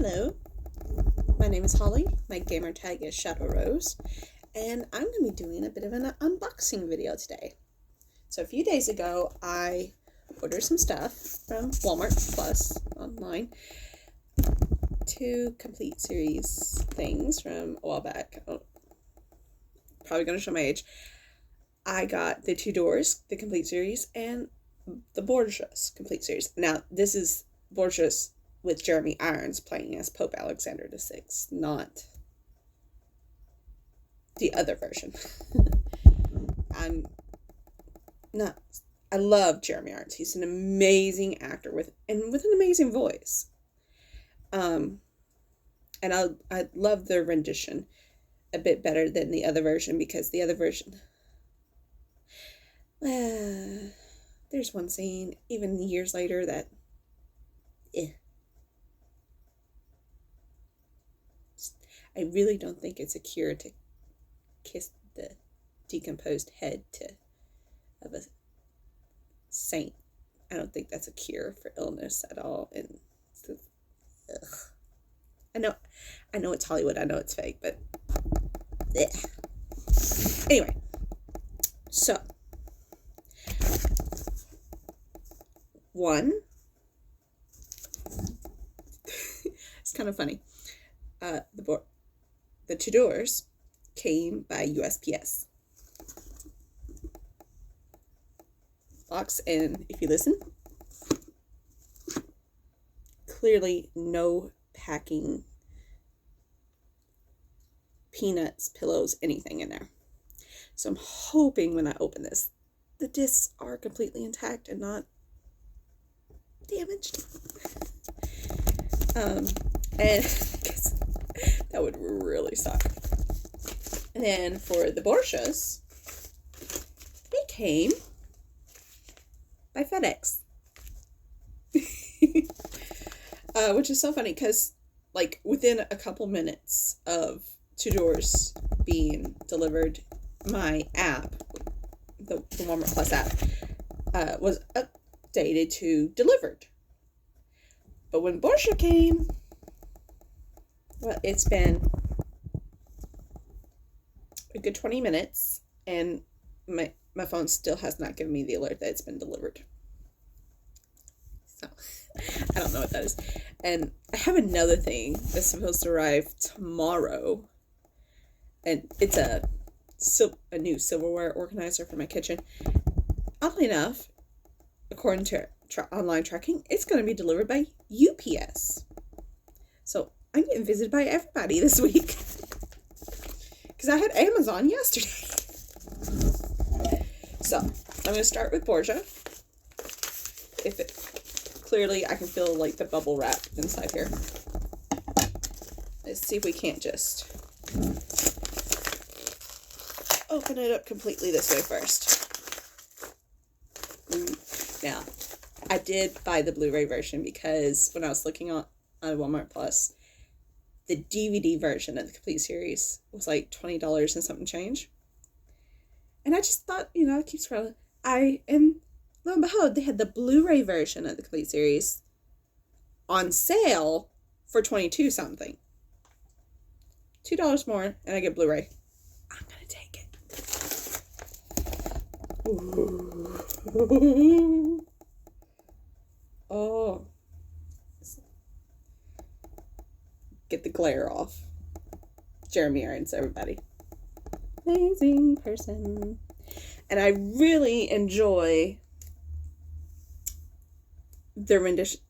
Hello, my name is Holly, my gamer tag is Shadow Rose, and I'm going to be doing a bit of an unboxing video today. So a few days ago, I ordered some stuff from Walmart Plus online, 2 complete series things from a while back. Oh, probably going to show my age. I got the Tudors, the complete series, and the Borgias complete series. Now, this is Borgias with Jeremy Irons playing as Pope Alexander VI, not the other version. I love Jeremy Irons. He's an amazing actor with an amazing voice. And I love their rendition a bit better than the other version, because the other version, there's one scene even years later that I really don't think it's a cure to kiss the decomposed head of a saint. I don't think that's a cure for illness at all. And I know it's Hollywood. I know it's fake, but anyway. So one, it's kind of funny. The Tudors came by USPS. Box, and if you listen, clearly no packing, peanuts, pillows, anything in there. So I'm hoping when I open this, the discs are completely intact and not damaged. And that would really suck. And then for the Borgias, they came by FedEx. Which is so funny because, like, within a couple minutes of Tudors being delivered, my app, the Walmart Plus app, was updated to delivered. But when Borgia came, well, it's been a good 20 minutes, and my phone still has not given me the alert that it's been delivered. So, I don't know what that is. And I have another thing that's supposed to arrive tomorrow, and it's a new silverware organizer for my kitchen. Oddly enough, according to online tracking, it's going to be delivered by UPS. So I'm getting visited by everybody this week. Because I had Amazon yesterday. So I'm going to start with Borgia. Clearly I can feel like the bubble wrap inside here. Let's see if we can't just open it up completely this way first. Now, I did buy the Blu-ray version because when I was looking on Walmart Plus, the DVD version of the complete series was like $20 and something change. And I just thought, I keep scrolling. And lo and behold, they had the Blu-ray version of the complete series on sale for $22 something. $2 more, and I get Blu-ray. I'm gonna take it. Ooh. Oh. Get the glare off. Jeremy Irons, everybody. Amazing person. And I really enjoy their rendition,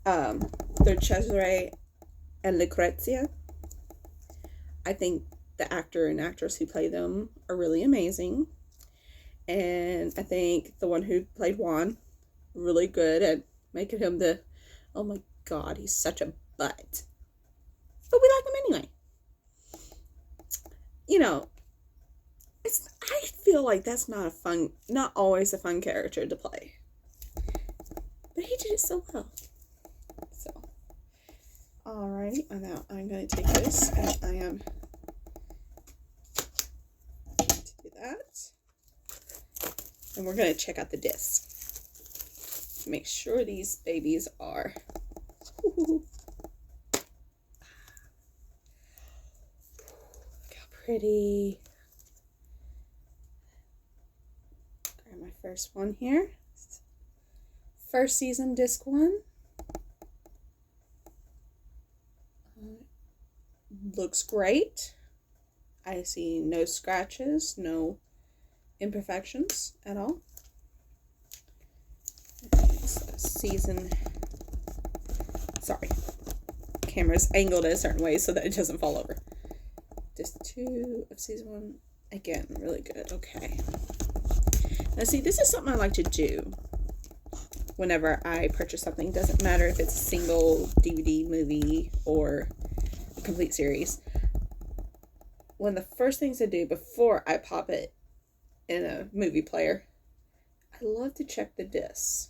their Cesare and Lucrezia. I think the actor and actress who play them are really amazing. And I think the one who played Juan, really good at making him oh my God, he's such a butt. But we like him anyway. I feel like that's not always a fun character to play. But he did it so well. So, alrighty, now I'm going to take this, and I am to do that. And we're going to check out the disc. Make sure these babies are pretty. Grab my first one here. First season, disc 1. Looks great. I see no scratches, no imperfections at all. Season. Sorry. Camera's angled a certain way so that it doesn't fall over. Disc 2 of season 1. Again, really good. Okay. Now see, this is something I like to do whenever I purchase something. Doesn't matter if it's a single DVD movie or a complete series. One of the first things I do before I pop it in a movie player, I love to check the discs.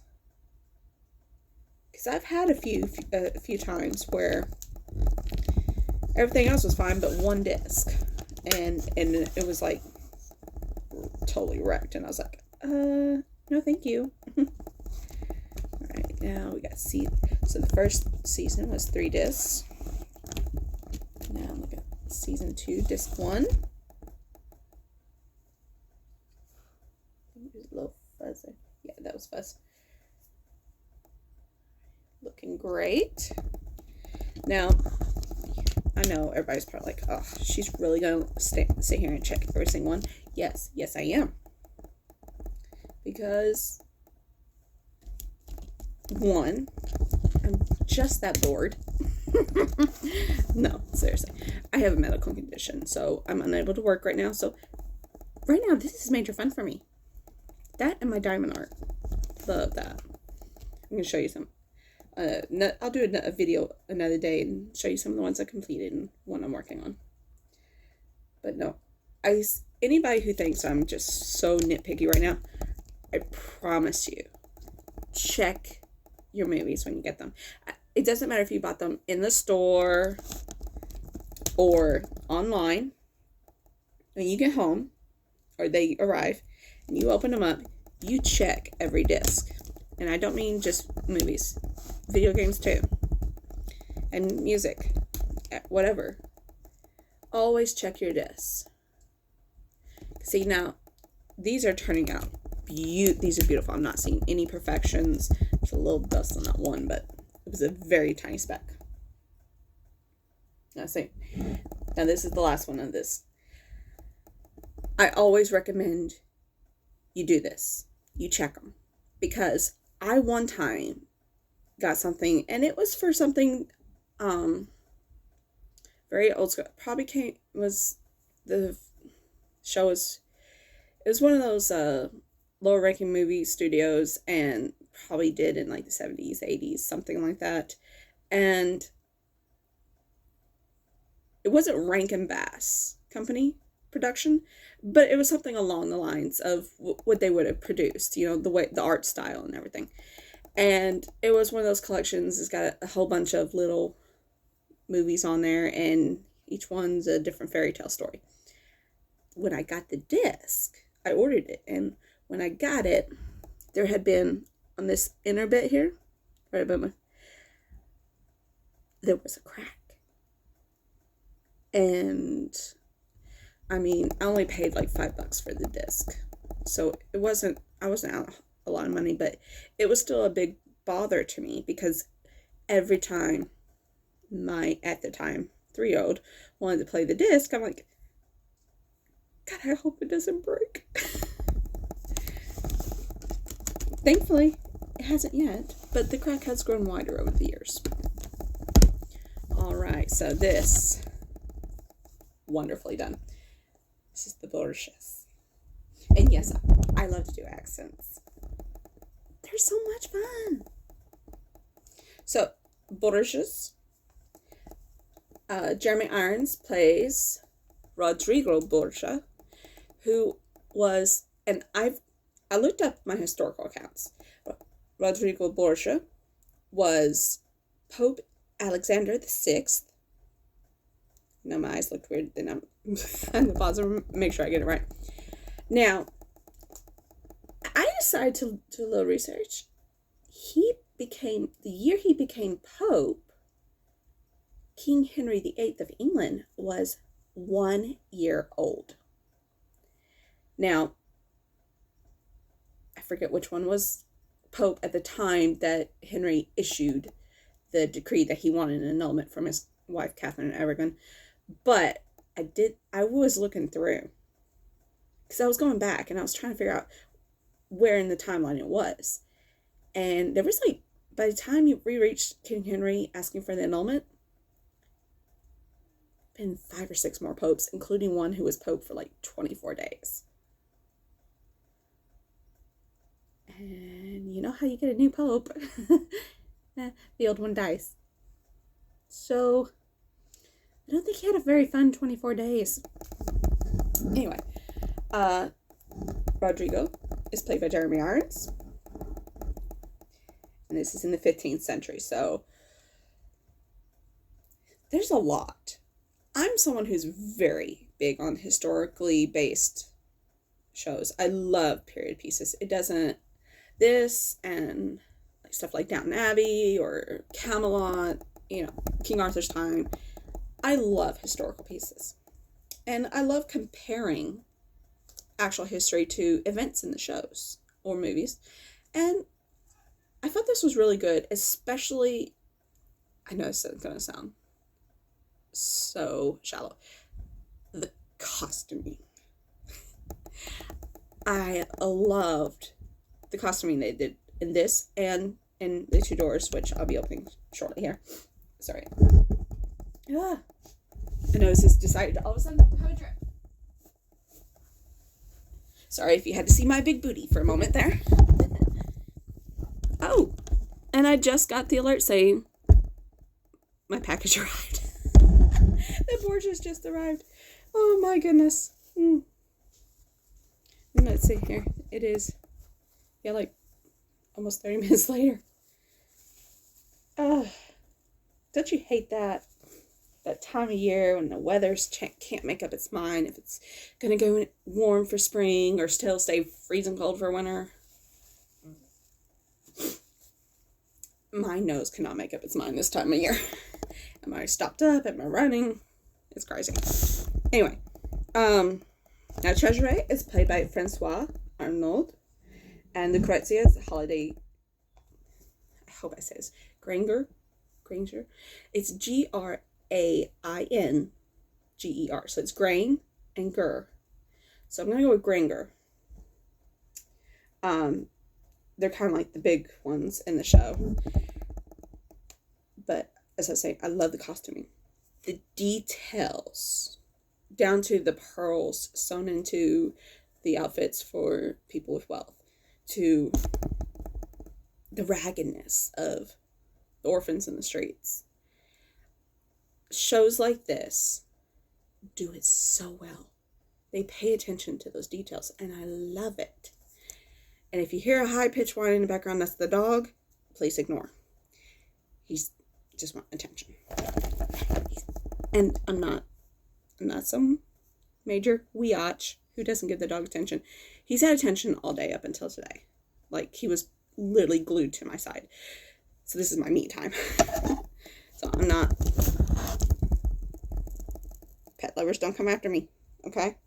Because I've had a few times where everything else was fine but one disc. And it was like totally wrecked. And I was like, no thank you. Alright, now we got so the first season was 3 discs. Now look at season 2, disc 1. There's a little fuzz there. Yeah, that was fuzz. Looking great. Now, I know everybody's probably like, oh, she's really going to sit here and check every single one. Yes, I am. Because, 1, I'm just that bored. No, seriously. I have a medical condition, so I'm unable to work right now. So, right now, this is major fun for me. That and my diamond art. Love that. I'm going to show you some. I'll do a video another day and show you some of the ones I completed and one I'm working on. But no, anybody who thinks I'm just so nitpicky right now, I promise you, check your movies when you get them. It doesn't matter if you bought them in the store or online. When you get home or they arrive and you open them up, you check every disc. And I don't mean just movies, video games too, and music, whatever. Always check your discs. See, now, these are turning out, these are beautiful. I'm not seeing any imperfections. There's a little dust on that one, but it was a very tiny speck. Now see, now this is the last one of this. I always recommend you do this. You check them. Because I one time got something, and it was for something very old school. Probably it was one of those lower ranking movie studios, and probably did in like the 70s, 80s, something like that. And it wasn't Rankin Bass Company production, but it was something along the lines of what they would have produced, you know, the art style and everything. And it was one of those collections. It's got a whole bunch of little movies on there, and each one's a different fairy tale story. When I got the disc, I ordered it, and when I got it, there had been on this inner bit here, right above there was a crack. And I mean, I only paid like $5 for the disc. So I wasn't out a lot of money, but it was still a big bother to me because every time my, at the time, 3-year-old wanted to play the disc, I'm like, God, I hope it doesn't break. Thankfully, it hasn't yet, but the crack has grown wider over the years. Alright, so this, wonderfully done. This is the Borgias. And yes, I love to do accents. They're so much fun. So, Borgias. Jeremy Irons plays Rodrigo Borgia, who was, and I looked up my historical accounts. Rodrigo Borgia was Pope Alexander VI. Now my eyes looked weird, then I'm the pause and make sure I get it right. Now, I decided to do a little research. The year he became Pope, King Henry VIII of England was 1 year old. Now, I forget which one was Pope at the time that Henry issued the decree that he wanted an annulment from his wife, Catherine of Aragon. But I was looking through because I was going back and I was trying to figure out where in the timeline it was. And there was like, by the time we reached King Henry asking for the annulment, been 5 or 6 more popes, including one who was pope for like 24 days. And you know how you get a new pope? The old one dies. So, I don't think he had a very fun 24 days. Anyway, Rodrigo is played by Jeremy Irons. And this is in the 15th century, so there's a lot. I'm someone who's very big on historically based shows. I love period pieces. This and stuff like Downton Abbey or Camelot, King Arthur's time. I love historical pieces. And I love comparing actual history to events in the shows or movies. And I thought this was really good, especially, I know it's going to sound so shallow, the costuming. I loved the costuming they did in this and in the Tudors, which I'll be opening shortly here. Sorry. My nose has decided to all of a sudden have a drip. Sorry if you had to see my big booty for a moment there. Oh, and I just got the alert saying my package arrived. The Borgias just arrived. Oh my goodness. And let's see here. It is, like almost 30 minutes later. Don't you hate that? That time of year when the weather's can't make up its mind if it's going to go warm for spring or still stay freezing cold for winter. My nose cannot make up its mind this time of year. Am I stopped up? Am I running? It's crazy. Anyway, now Treasurer is played by Francois Arnaud, and Lucrezia is Holiday. I hope I say this. Granger. It's Grainger. So it's Grain and Ger. So I'm gonna go with Granger. They're kind of like the big ones in the show. But as I say, I love the costuming. The details, down to the pearls sewn into the outfits for people with wealth, to the raggedness of the orphans in the streets. Shows like this do it so well. They pay attention to those details, and I love it. And if you hear a high-pitched whine in the background, that's the dog. Please ignore. He's just want attention. And I'm not some major weotch who doesn't give the dog attention. He's had attention all day up until today. Like, he was literally glued to my side. So this is my me time. So I'm not... Pet lovers, don't come after me. Okay?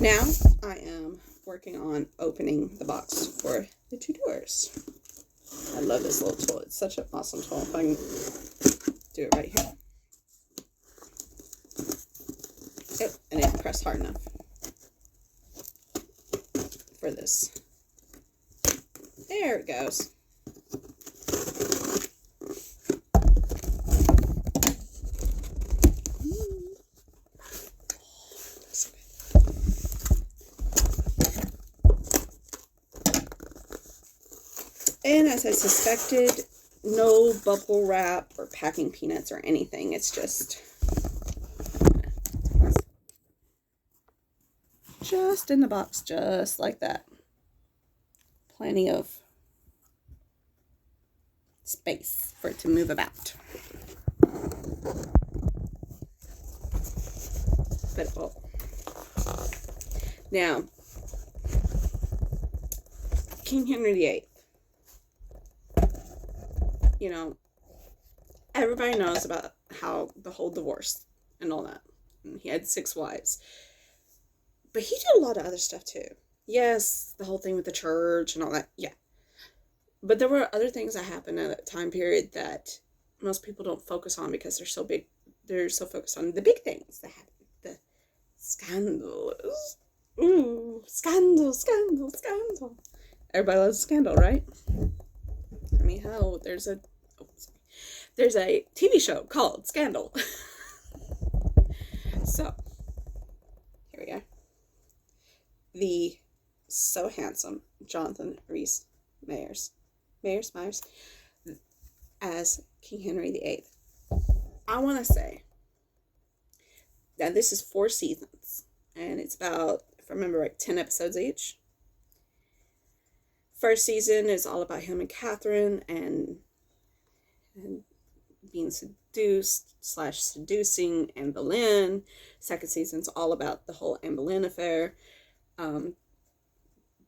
Now, I am working on opening the box for the Tudors. I love this little tool. It's such an awesome tool. If I can do it right here. Oh, I didn't press hard enough for this. There it goes. And as I suspected, no bubble wrap or packing peanuts or anything. It's just in the box, just like that. Plenty of space for it to move about. But now, King Henry VIII. Everybody knows about how the whole divorce and all that. He had 6 wives. But he did a lot of other stuff too. Yes, the whole thing with the church and all that. Yeah. But there were other things that happened at that time period that most people don't focus on because they're so big. They're so focused on the big things that happen. The scandals. Ooh, scandal, scandal, scandal. Everybody loves scandal, right? I mean, hell, there's a TV show called Scandal. So, here we are. The so handsome Jonathan Rhys Meyers as King Henry VIII. I want to say that this is 4 seasons, and it's about, if I remember right, 10 episodes each. First season is all about him and Catherine and being seducing Anne Boleyn. Second season's all about the whole Anne Boleyn affair, the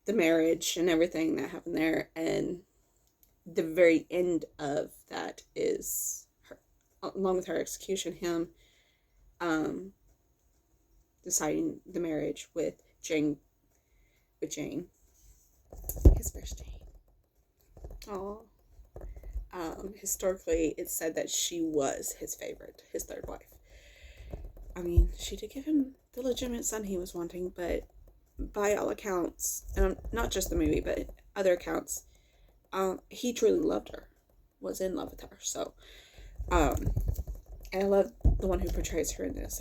marriage and everything that happened there, and the very end of that is her, along with her execution, him deciding the marriage with Jane, his first Jane. Oh. Historically, it's said that she was his favorite, his third wife. I mean, she did give him the legitimate son he was wanting, but by all accounts, not just the movie, but other accounts, he truly loved her, was in love with her. So, and I love the one who portrays her in this.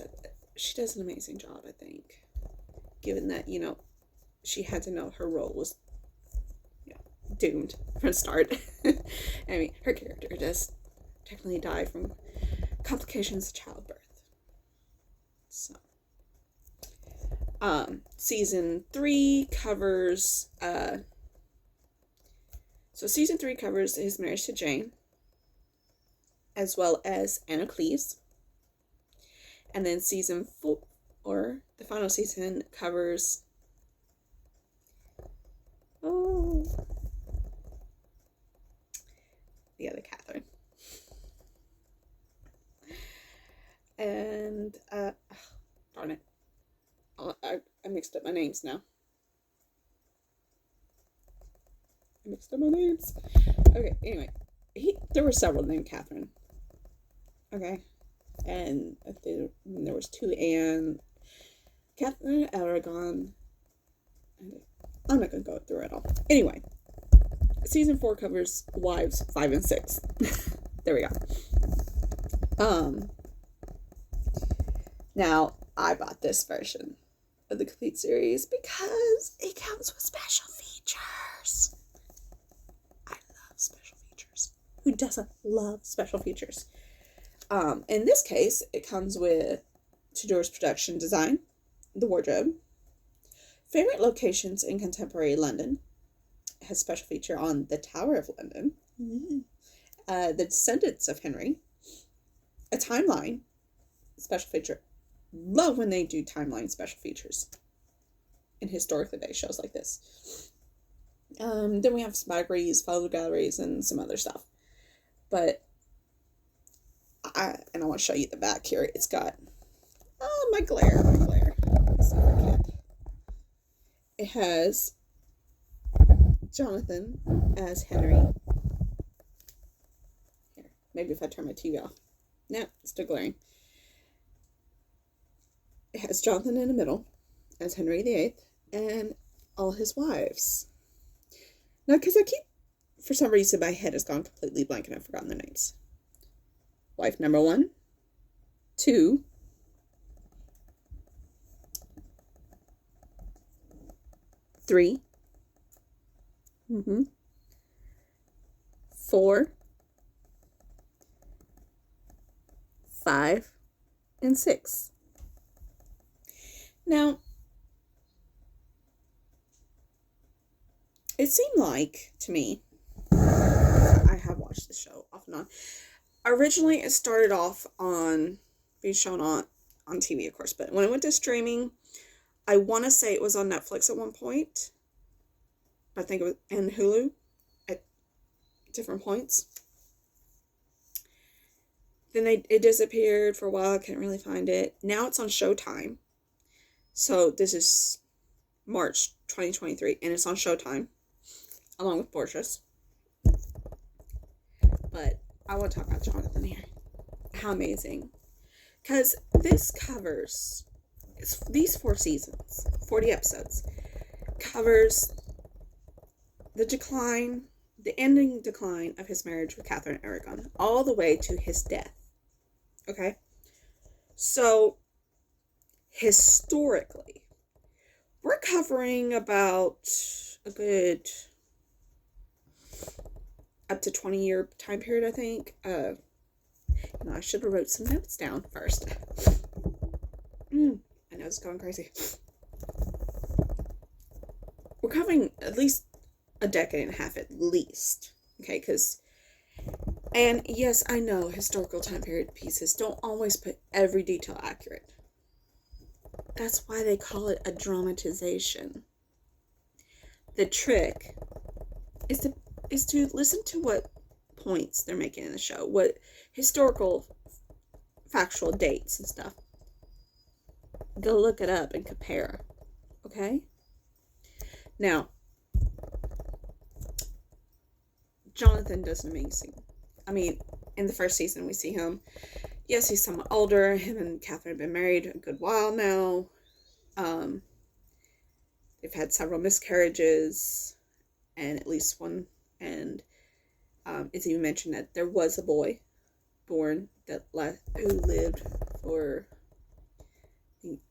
She does an amazing job, I think, given that, you know, she had to know her role was doomed from the start. I mean, her character does technically die from complications of childbirth. So, season 3 covers his marriage to Jane, as well as Anna Cleves. And then season 4, or the final season, covers the other Catherine. And, darn it. I mixed up my names now. Okay, anyway. There were several named Catherine. Okay. And there was 2 Anne. Catherine Aragon. I'm not going to go through it all. Anyway. Season 4 covers wives 5 and 6. There we go. Now, I bought this version of the complete series because it comes with special features. I love special features. Who doesn't love special features? In this case, it comes with Tudors production design, the wardrobe, favorite locations in contemporary London, has special feature on the Tower of London, the descendants of Henry, a timeline, special feature. Love when they do timeline special features in historically based shows like this. Then we have some biographies, photo galleries, and some other stuff. But I want to show you the back here. It's got my glare. It has Jonathan as Henry. Here, maybe if I turn my TV off. No, it's still glaring. It has Jonathan in the middle as Henry VIII and all his wives. Now, because for some reason, my head has gone completely blank and I've forgotten their names. Wife number 1, 2, 3, 4, 5, and 6. Now, it seemed like, to me, I have watched the show off and on. Originally, it started off being shown on TV, of course, but when it went to streaming, I want to say it was on Netflix at one point. I think it was, and Hulu at different points. Then it disappeared for a while. I couldn't really find it. Now it's on Showtime. So this is March 2023, and it's on Showtime, along with Borgias. But I want to talk about Jonathan here. How amazing. Because this covers, these 4 seasons, 40 episodes, covers the decline, the ending decline of his marriage with Catherine Aragon, all the way to his death. Okay? So, historically, we're covering about a good up to 20-year time period, I think. I should have wrote some notes down first. I know it's going crazy. We're covering at least a decade and a half at least. Okay, and yes, I know historical time period pieces don't always put every detail accurate. That's why they call it a dramatization. The trick is to listen to what points they're making in the show, what historical factual dates and stuff. Go look it up and compare. Okay? Now, Jonathan does an amazing. In the first season we see him. Yes, he's somewhat older. Him and Catherine have been married a good while now. They've had several miscarriages, and at least one. And it's even mentioned that there was a boy born who lived for.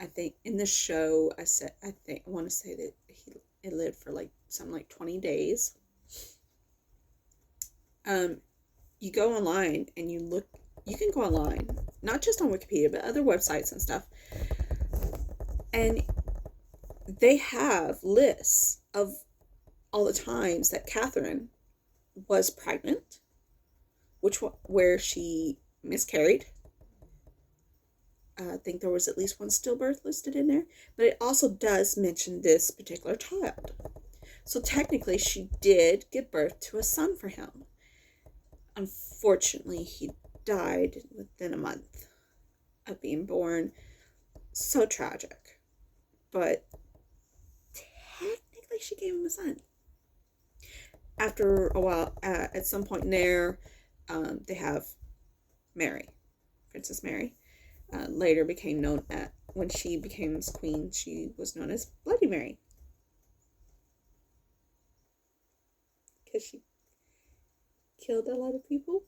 I think in the show, I want to say that it lived for something like 20 days. You go online and you can go online, not just on Wikipedia, but other websites and stuff. And they have lists of all the times that Catherine was pregnant, where she miscarried. I think there was at least one stillbirth listed in there, but it also does mention this particular child. So technically she did give birth to a son for him. Unfortunately, he died within a month of being born. So tragic. But technically she gave him a son. After a while, at some point in there, they have Mary, Princess Mary. Later became known when she became queen, she was known as Bloody Mary. Because she killed a lot of people.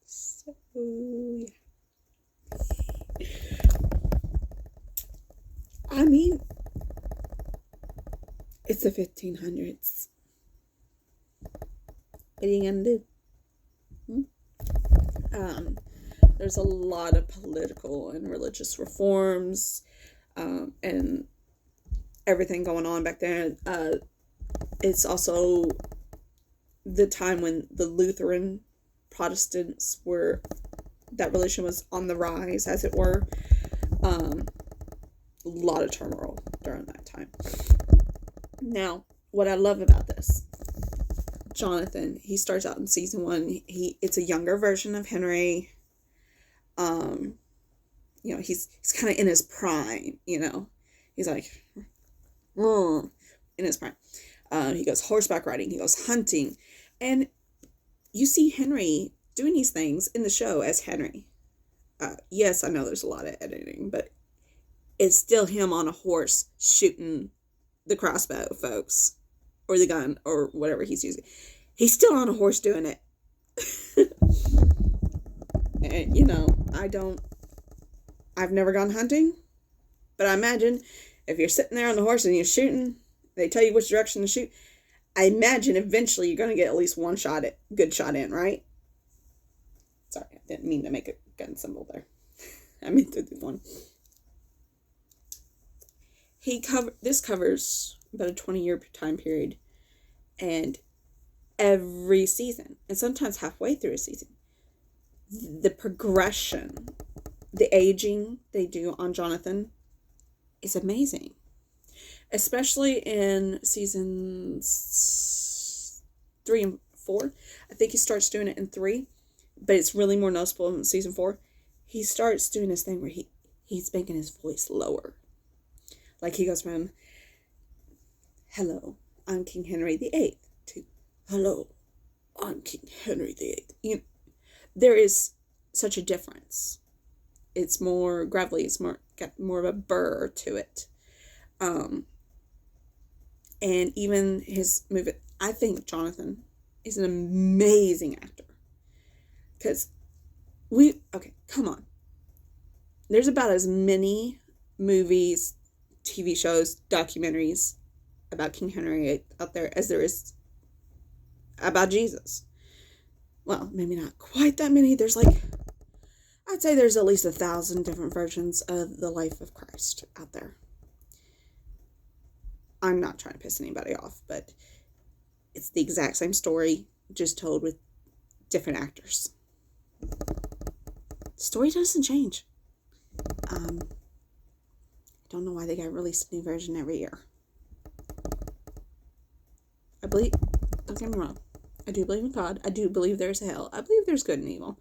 So, yeah. It's the 1500s. What are you gonna do? There's a lot of political and religious reforms, and everything going on back then. It's also the time when the Lutheran Protestants that religion was on the rise, as it were. A lot of turmoil during that time. Now, what I love about this, Jonathan, he starts out in season 1. It's a younger version of Henry. He's kind of in his prime. He's like in his prime. He goes horseback riding. He goes hunting, and you see Henry doing these things in the show as Henry. Yes, I know there's a lot of editing, but it's still him on a horse shooting the crossbow, folks, or the gun, or whatever he's using. He's still on a horse doing it. And, I've never gone hunting, but I imagine if you're sitting there on the horse and you're shooting, they tell you which direction to shoot. I imagine eventually you're going to get at least one good shot in, right? Sorry, I didn't mean to make a gun symbol there. I meant to do one. This covers about a 20-year time period, and every season, and sometimes halfway through a season, the progression, the aging they do on Jonathan is amazing. Especially in seasons 3 and 4. I think he starts doing it in 3, but it's really more noticeable in season 4. He starts doing this thing where he's making his voice lower. Like he goes from, hello, I'm King Henry VIII, to, hello, I'm King Henry VIII. There is such a difference. It's more gravelly. It's got more of a burr to it. And even his movie, I think Jonathan is an amazing actor. Because come on. There's about as many movies, TV shows, documentaries about King Henry VIII out there as there is about Jesus. Well, maybe not quite that many. I'd say there's at least 1,000 different versions of the life of Christ out there. I'm not trying to piss anybody off, but it's the exact same story, just told with different actors. The story doesn't change. I don't know why they got released a new version every year. Don't get me wrong, I do believe in God. I do believe there's a hell. I believe there's good and evil.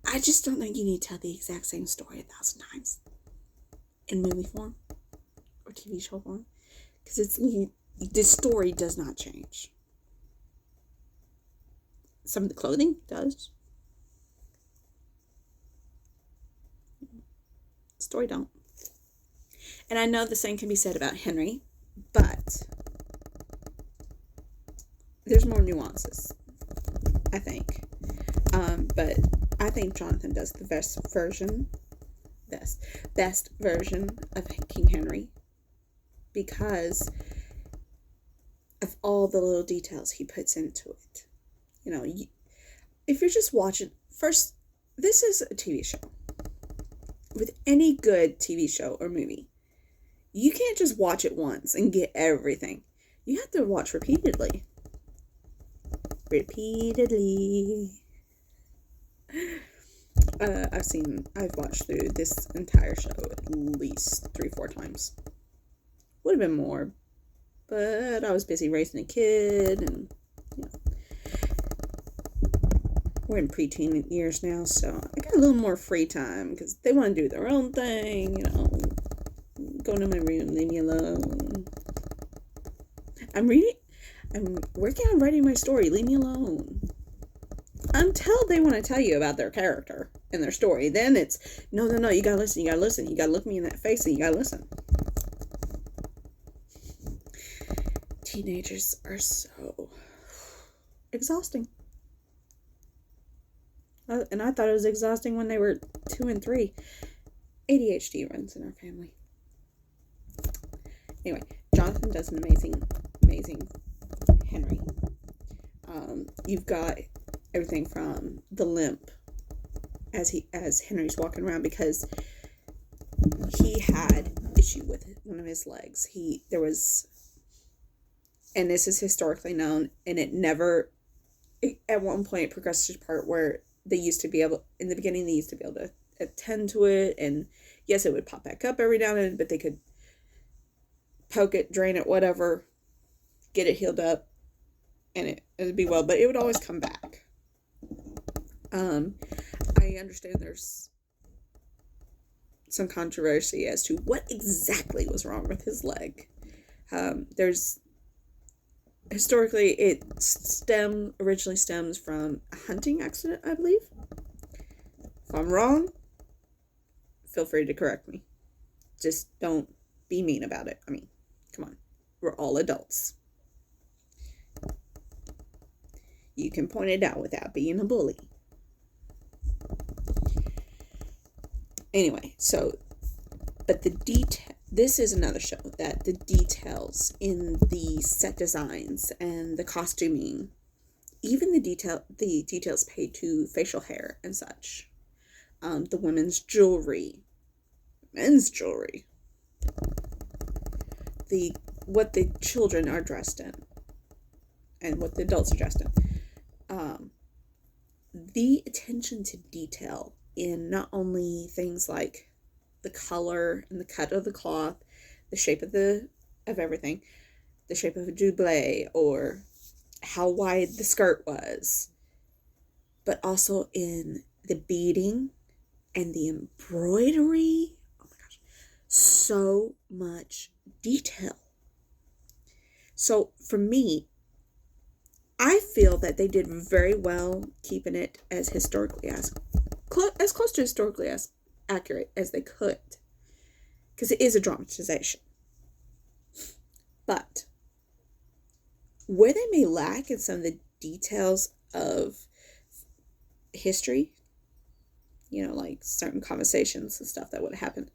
I just don't think you need to tell the exact same story 1,000 times in movie form or TV show form, because the story does not change. Some of the clothing does. Story don't. And I know the same can be said about Henry, but there's more nuances, I think. But I think Jonathan does the best version of King Henry, because of all the little details he puts into it. If you're just watching, first, this is a TV show. With any good TV show or movie, you can't just watch it once and get everything. You have to watch repeatedly. I've watched through this entire show at least 3-4 times. Would have been more, but I was busy raising a kid, and we're in preteen years now, so I got a little more free time because they want to do their own thing, go to my room, leave me alone. I'm working on writing my story, leave me alone. Until they want to tell you about their character and their story, then it's, no, you gotta listen, you gotta look me in that face and you gotta listen. Teenagers are so exhausting. And I thought it was exhausting when they were 2 and 3. ADHD runs in our family. Anyway, Jonathan does an amazing Henry. You've got everything from the limp as Henry's walking around, because he had issue with one of his legs. And this is historically known, and at one point it progressed to the part where in the beginning they used to be able to attend to it, and yes, it would pop back up every now and then, but they could poke it, drain it, whatever, get it healed up, and it would be well, but it would always come back. I understand there's some controversy as to what exactly was wrong with his leg. Historically, it originally stems from a hunting accident, I believe. If I'm wrong, feel free to correct me. Just don't be mean about it. Come on. We're all adults. You can point it out without being a bully. Anyway, but this is another show that the details in the set designs and the costuming, even the details paid to facial hair and such, the women's jewelry, men's jewelry, what the children are dressed in, and what the adults are dressed in, the attention to detail in not only things like the color and the cut of the cloth, the shape of everything, the shape of a doublet, or how wide the skirt was, but also in the beading and the embroidery. Oh my gosh, so much detail. So for me, I feel that they did very well keeping it as historically as close to historically as accurate as they could, because it is a dramatization. But where they may lack in some of the details of history, like certain conversations and stuff that would happen,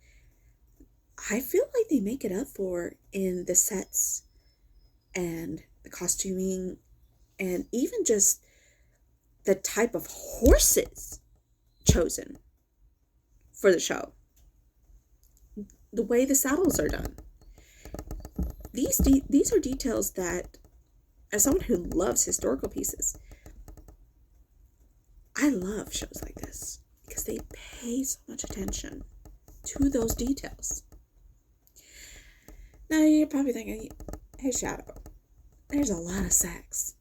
I feel like they make it up for in the sets and the costuming and even just the type of horses chosen for the show. The way the saddles are done. These are details that, as someone who loves historical pieces, I love shows like this because they pay so much attention to those details. Now you're probably thinking, hey Shadow, there's a lot of sex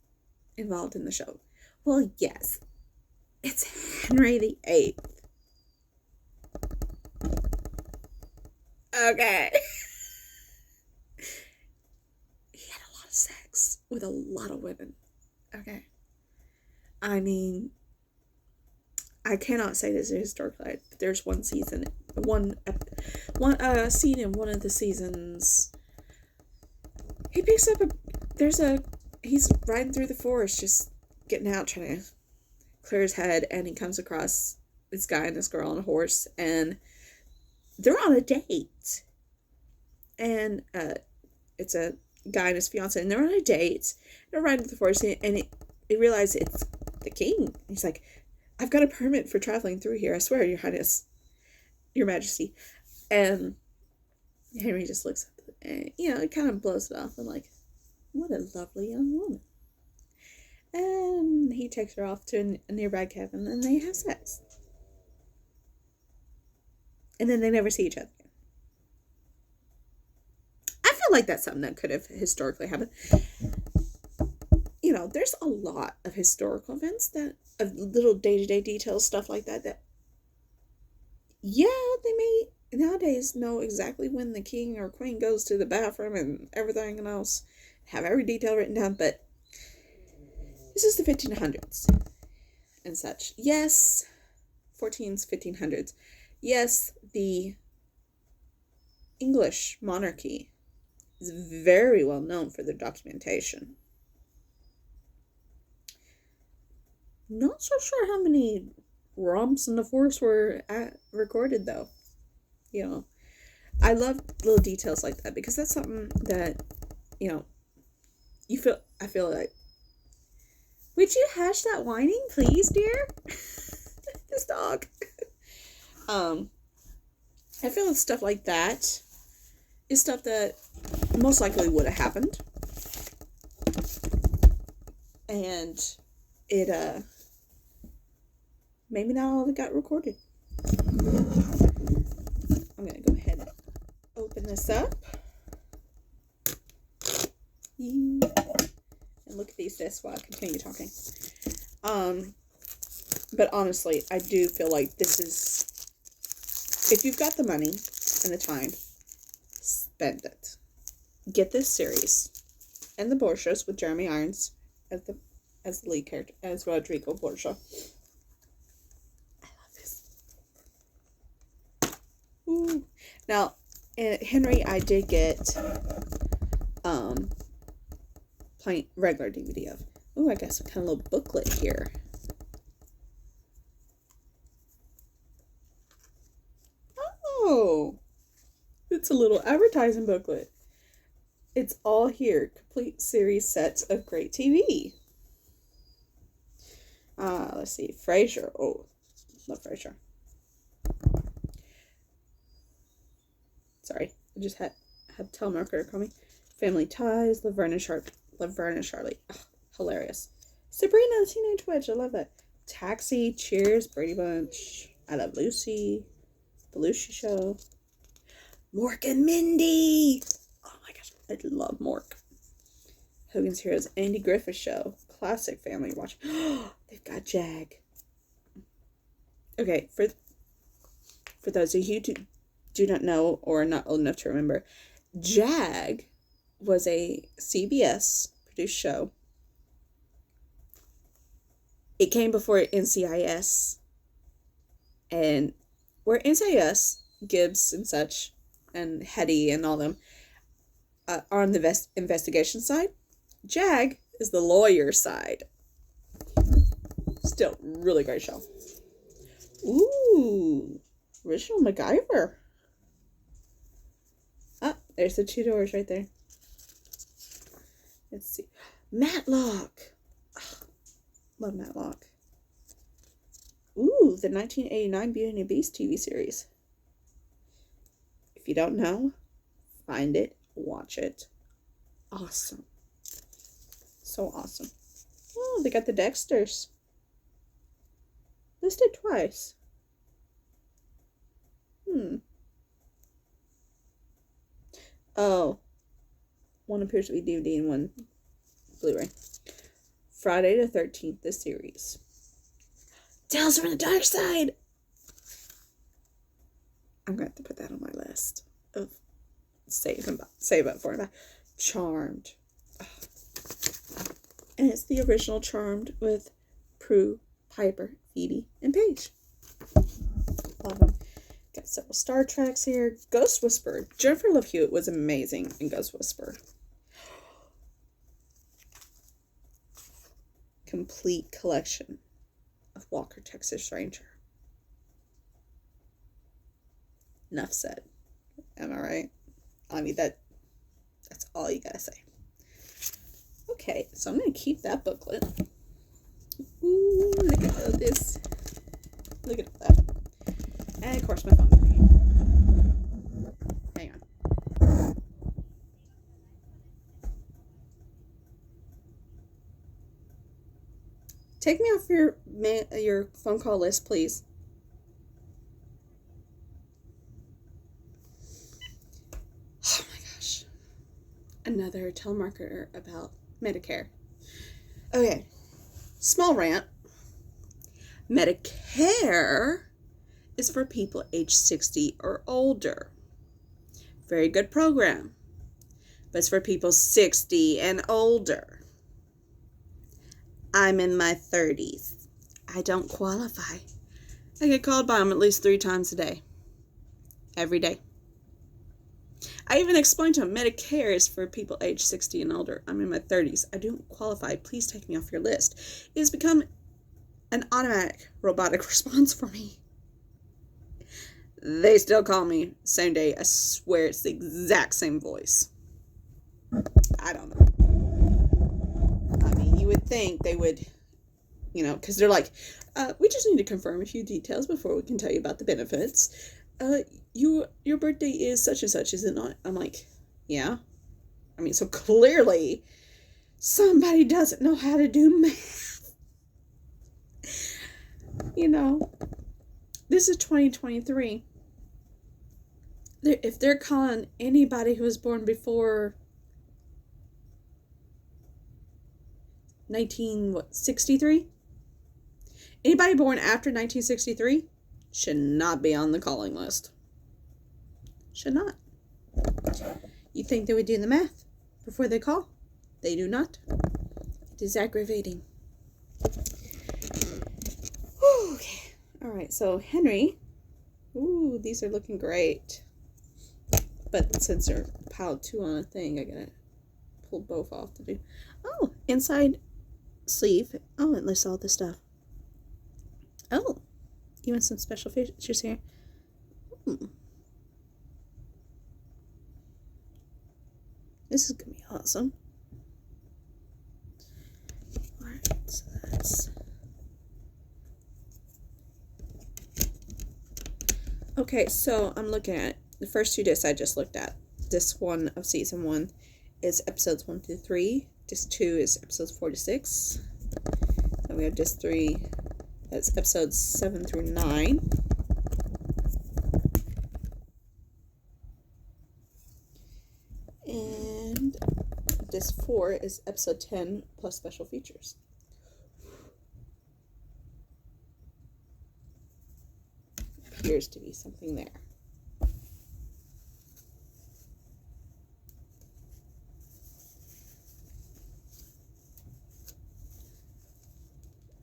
involved in the show. Well, yes, it's Henry VIII. Okay. He had a lot of sex with a lot of women. Okay. I mean, I cannot say this is historically. There's one scene in one of the seasons. He picks up he's riding through the forest, just getting out, trying to clear his head, and he comes across this guy and this girl on a horse, and they're on a date. And it's a guy and his fiance, and they're on a date. They're riding through the forest, and they realize it's the king. He's like, I've got a permit for traveling through here, I swear, Your Highness, Your Majesty. And Henry just looks up, and, it kind of blows it off, and like, what a lovely young woman. And he takes her off to a nearby cabin, and they have sex. And then they never see each other again. I feel like that's something that could have historically happened. There's a lot of historical events of little day-to-day details, stuff like that, they may nowadays know exactly when the king or queen goes to the bathroom and everything else, have every detail written down, but this is the 1500s and such. Yes, 1500s. Yes, the English monarchy is very well known for their documentation. Not so sure how many romps in the forest were recorded, though. I love little details like that because that's something that, I feel like, would you hush that whining, please, dear? This dog. I feel like stuff like that is stuff that most likely would have happened. And it, maybe not all of it got recorded. I'm going to go ahead and open this up. And look at these discs while I continue talking. But honestly, I do feel like this is, if you've got the money and the time, spend it. Get this series. And the Borgias with Jeremy Irons as the lead character, as Rodrigo Borgia. I love this. Ooh. Now, Henry, I did get plain regular DVD of. Ooh, I got some kind of little booklet here. Oh, it's a little advertising booklet. It's all here. Complete series sets of great TV. Let's see. Frasier. Oh, love Frasier. Sorry, I just had telemarketer call me. Family Ties. Laverne and Charlie. Oh, hilarious. Sabrina the Teenage Witch. I love that. Taxi. Cheers. Brady Bunch. I Love Lucy. The Lucy Show. Mork and Mindy. Oh my gosh, I love Mork. Hogan's Heroes. Andy Griffith Show. Classic family watch. They've got Jag. Okay, for those of you who do not know or are not old enough to remember, JAG was a CBS produced show. It came before NCIS, and where NCIS, Gibbs and such, and Hetty and all them are on the investigation side, JAG is the lawyer side. Still, really great show. Ooh, original MacGyver. Ah, there's the 2 doors right there. Let's see. Matlock. Oh, love Matlock. Ooh, the 1989 Beauty and the Beast TV series. If you don't know, find it, watch it. Awesome. So awesome. Oh, they got the Dexters. Listed twice. Oh. One appears to be DVD and one Blu-ray. Friday the 13th, the series. Tales from the Dark Side! I'm going to have to put that on my list of save up for it. Charmed. And it's the original Charmed with Prue, Piper, Phoebe, and Paige. Love them. Got several Star Treks here. Ghost Whisperer. Jennifer Love Hewitt was amazing in Ghost Whisperer. Complete collection of Walker, Texas Ranger. Enough said. Am I right? I mean, that's all you gotta say. Okay, so I'm gonna keep that booklet. Ooh, look at all this. Look at that. And of course my phone screen. Hang on. Take me off your phone call list, please. Oh my gosh. Another telemarketer about Medicare. Okay. Small rant. Medicare is for people age 60 or older. Very good program. But it's for people 60 and older. I'm in my 30s. I don't qualify. I get called by them at least 3 times a day. Every day. I even explained to them, Medicare is for people age 60 and older. I'm in my 30s. I don't qualify. Please take me off your list. It has become an automatic robotic response for me. They still call me same day. I swear it's the exact same voice. I don't know. I mean, you would think they would, because they're like, we just need to confirm a few details before we can tell you about the benefits. Your birthday is such and such, is it not? I'm like, yeah. I mean, so clearly somebody doesn't know how to do math. This is 2023. If they're calling anybody who was born before 1963, anybody born after 1963 should not be on the calling list. Should not. You think they would do the math before they call? They do not. It is aggravating. Okay. Alright, so Henry. Ooh, these are looking great. But since they're piled 2 on a thing, I gotta pull both off to do. Oh, inside sleeve. Oh, it lists all the stuff. Oh, even some special features here. This is gonna be awesome. Alright, so that's. Okay, so I'm looking at the first 2 discs I just looked at. Disc 1 of season 1 is episodes 1 through 3. Disc 2 is episodes 4 to 6. Then we have disc 3, that's episodes 7 through 9. And disc 4 is episode 10 plus special features. appears to be something there.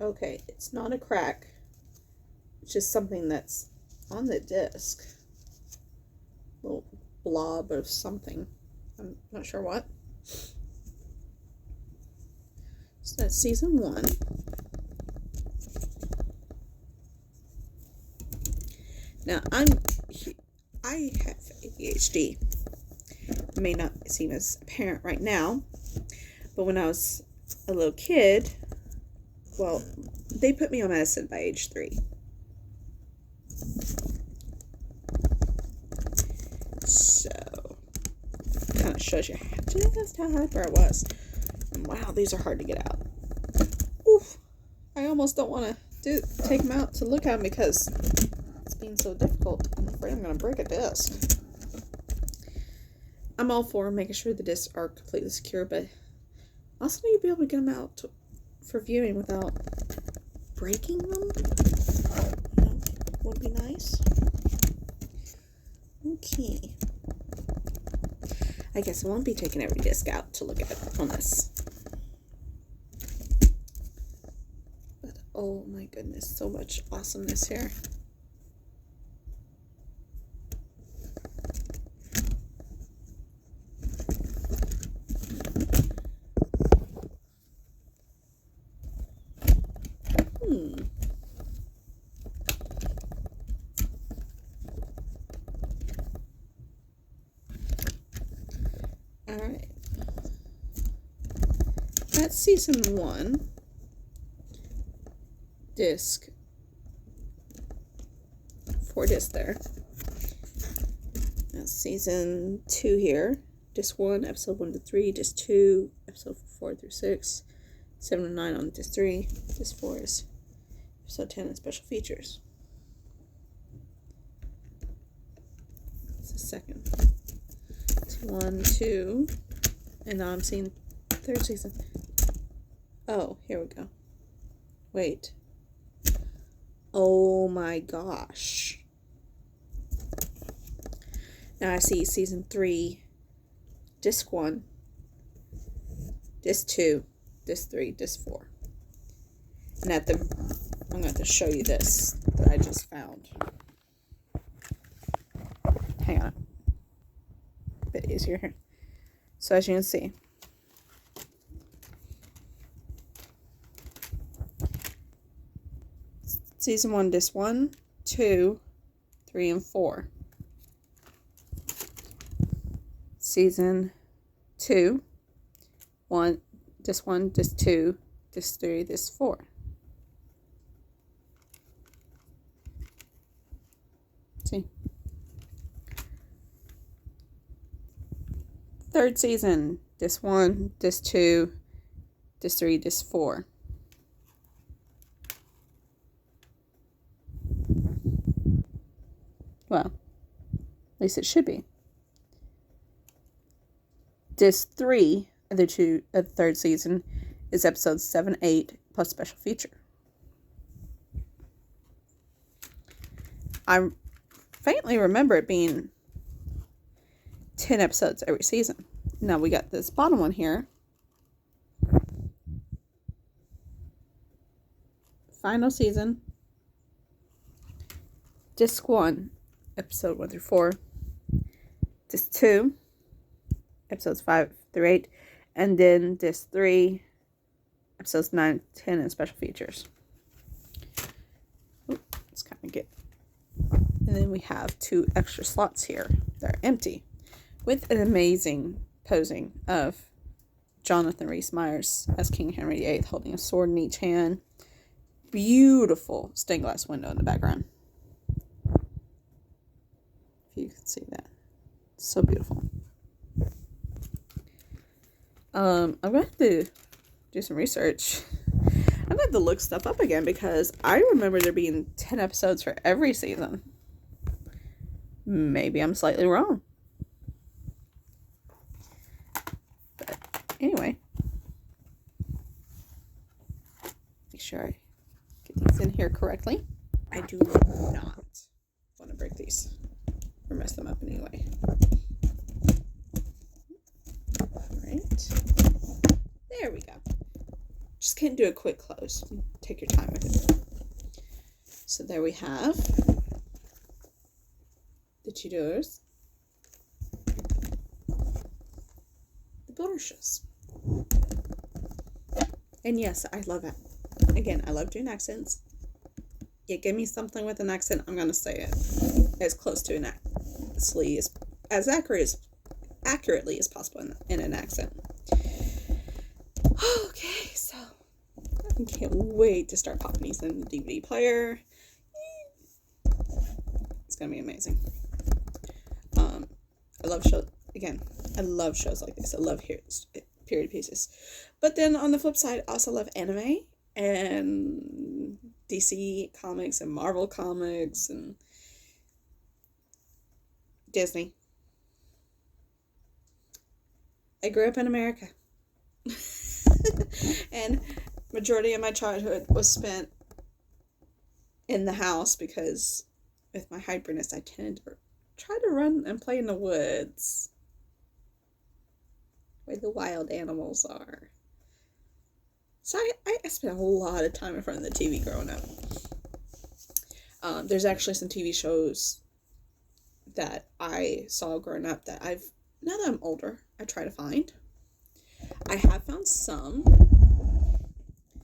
Okay, it's not a crack. It's just something that's on the disc. Little blob of something. I'm not sure what. So that's season 1. Now I have ADHD. It may not seem as apparent right now, but when I was a little kid, well, they put me on medicine by age 3. So, kind of shows you just how hyper I was. And wow, these are hard to get out. Oof. I almost don't want to take them out to look at them because it's being so difficult. I'm afraid I'm going to break a disc. I'm all for making sure the discs are completely secure, but I also need to be able to get them out for viewing without breaking them. Would be nice. Okay. I guess I won't be taking every disc out to look at on this. But oh my goodness, so much awesomeness here. Alright. That's season 1. Disc. 4 discs there. That's season 2 here. Disc 1, episode 1 to 3. Disc 2, episode 4 through 6. 7 and 9 on disc 3. Disc 4 is episode 10 and special features. It's the second. 1, 2, and now I'm seeing 3rd season. Oh, here we go. Wait. Oh my gosh. Now I see season 3, disc 1, disc 2, disc 3, disc 4. And I'm going to show you this that I just found. Hang on. Bit easier here. So as you can see, season 1, disc 1, 2, 3, and 4. Season 2, disc 1, disc 2, disc 3, disc 4. See? 3rd season, disc 1, disc 2, disc 3, disc 4. Well, at least it should be. Disc 3 of the 3rd season is episodes 7, 8 plus special feature. I faintly remember it being 10 episodes every season. Now we got this bottom one here. Final season. Disc 1, episode 1 through 4. Disc 2, episodes 5 through 8. And then disc 3, episodes 9, 10, and special features. Ooh, let's kind of get. And then we have 2 extra slots here. They're empty, with an amazing posing of Jonathan Rhys-Meyers as King Henry VIII holding a sword in each hand. Beautiful stained glass window in the background. If you can see that. So beautiful. I'm going to have to do some research. I'm going to have to look stuff up again because I remember there being 10 episodes for every season. Maybe I'm slightly wrong. But anyway. Make sure I get these in here correctly. I do not. want to break these or mess them up anyway. Alright. There we go. Just can't do a quick close. Take your time with it. So there we have the Tudors, the Borgias. And yes, I love it. Again, I love doing accents. You give me something with an accent, I'm going to say it as close to an as accurately as possible in an accent. Okay, so I can't wait to start popping these in the DVD player. It's going to be amazing. I love shows, again, I love shows like this. I love period pieces. But then on the flip side, I also love anime and DC comics and Marvel comics and Disney. I grew up in America. And majority of my childhood was spent in the house because with my hyperness, I tend to try to run and play in the woods where the wild animals are. So I spent a lot of time in front of the TV growing up. There's actually some TV shows that I saw growing up that now that I'm older, I try to find. I have found some.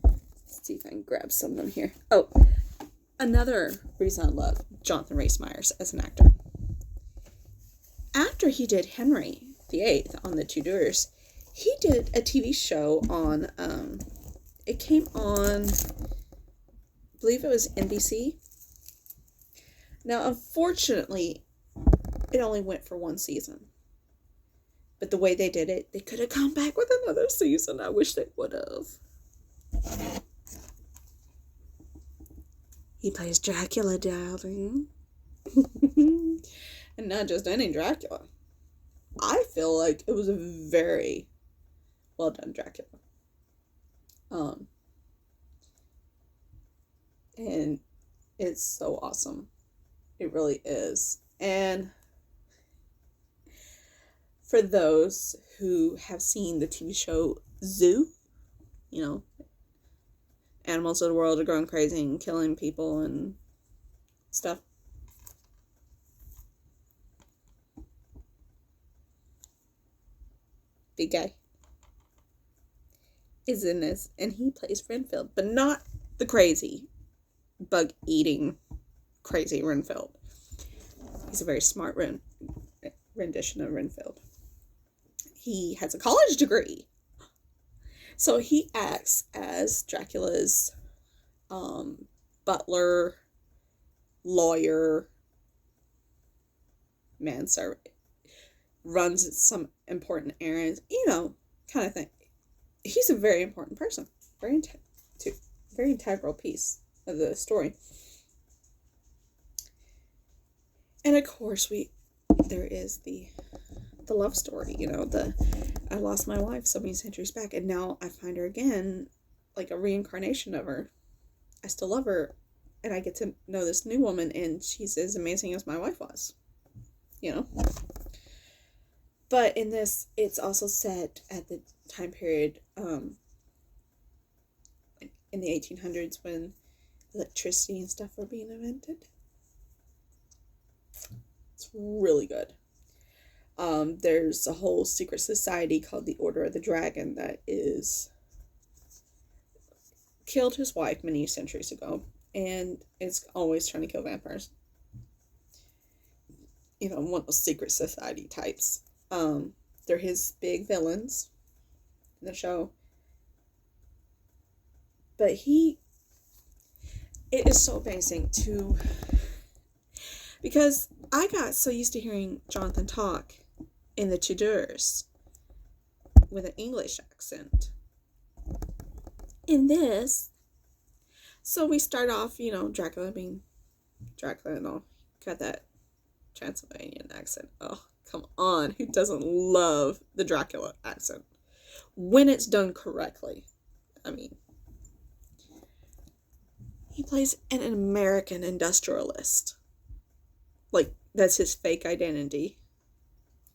Let's see if I can grab some of them here. Oh, another reason I love Jonathan Rhys Meyers as an actor. After he did Henry VIII on the Tudors, he did a TV show on, it came on, I believe it was NBC. Now, unfortunately, it only went for one season. But the way they did it, they could have come back with another season. I wish they would have. He plays Dracula, darling. And not just any Dracula. I feel like it was a very well done Dracula. And it's so awesome. It really is. And for those who have seen the TV show Zoo, you know, animals of the world are going crazy and killing people and stuff. Big guy is in this, and he plays Renfield, but not the crazy, bug-eating, crazy Renfield. He's a very smart rendition of Renfield. He has a college degree. So he acts as Dracula's butler, lawyer, manservant, runs some important errands, kind of thing. He's a very important person, very integral piece of the story. And of course, there is the love story, I lost my wife so many centuries back, and now I find her again, like a reincarnation of her. I still love her, and I get to know this new woman, and she's as amazing as my wife was, But in this, it's also set at the time period, in the 1800s when electricity and stuff were being invented. It's really good. There's a whole secret society called the Order of the Dragon that killed his wife many centuries ago, and is always trying to kill vampires. One of those secret society types. They're his big villains in the show. But it is so amazing because I got so used to hearing Jonathan talk in the Tudors with an English accent. In this, so we start off, Dracula being Dracula and all, got that Transylvanian accent. Oh, come on, who doesn't love the Dracula accent? When it's done correctly. He plays an American industrialist Like, that's his fake identity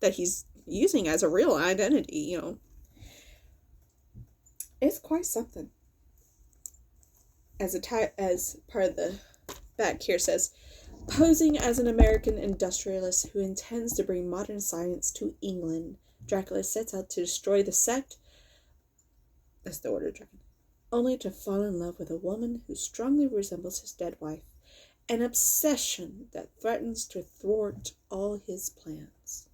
that he's using as a real identity, you know. It's quite something. As part of the back here says, posing as an American industrialist who intends to bring modern science to England, Dracula sets out to destroy the sect. That's the Order of Dragon. Only to fall in love with a woman who strongly resembles his dead wife. An obsession that threatens to thwart all his plans.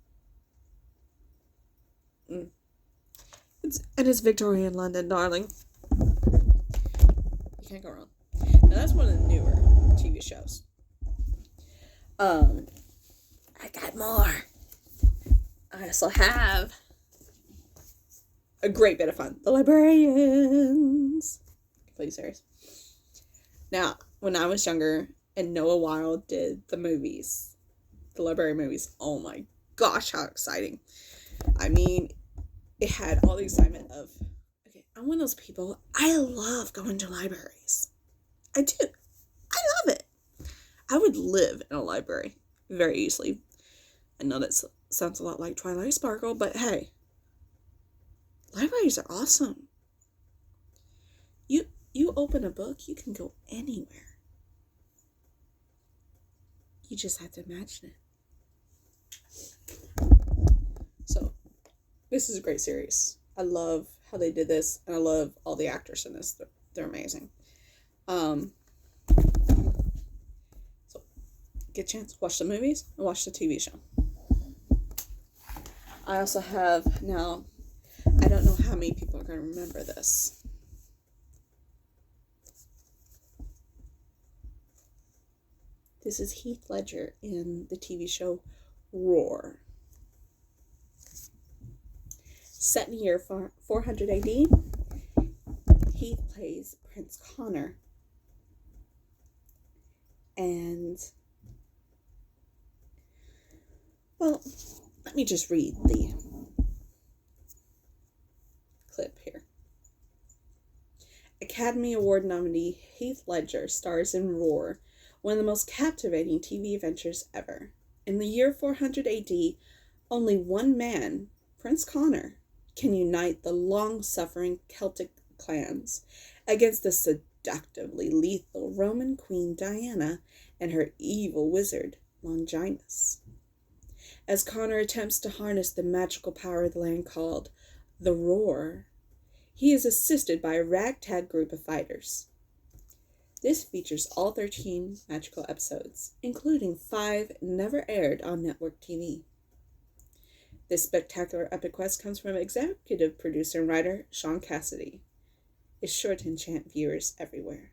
It's Victorian London, darling. You can't go wrong. Now that's one of the newer TV shows. I got more. I also have a great bit of fun. The Librarians. Completely serious. Now, when I was younger and Noah Wilde did the movies, the Librarian movies, oh my gosh, how exciting. I mean, it had all the excitement of, okay, I'm one of those people, I love going to libraries. I do. I love it. I would live in a library very easily. I know that sounds a lot like Twilight Sparkle, but hey, libraries are awesome. You open a book, you can go anywhere. You just have to imagine it. So, this is a great series. I love how they did this, and I love all the actors in this. They're amazing. So, get a chance, watch the movies and watch the TV show. I also have, now, I don't know how many people are going to remember this. This is Heath Ledger in the TV show Roar. Set in the year 400 AD, Heath plays Prince Connor. And, well, let me just read the clip here. Academy Award nominee Heath Ledger stars in Roar, one of the most captivating TV adventures ever. In the year 400 AD, only one man, Prince Connor, can unite the long-suffering Celtic clans against the seductively lethal Roman Queen Diana and her evil wizard, Longinus. As Connor attempts to harness the magical power of the land called the Roar, he is assisted by a ragtag group of fighters. This features all 13 magical episodes, including 5 never aired on network TV. This spectacular epic quest comes from executive producer and writer Sean Cassidy. It's sure to enchant viewers everywhere.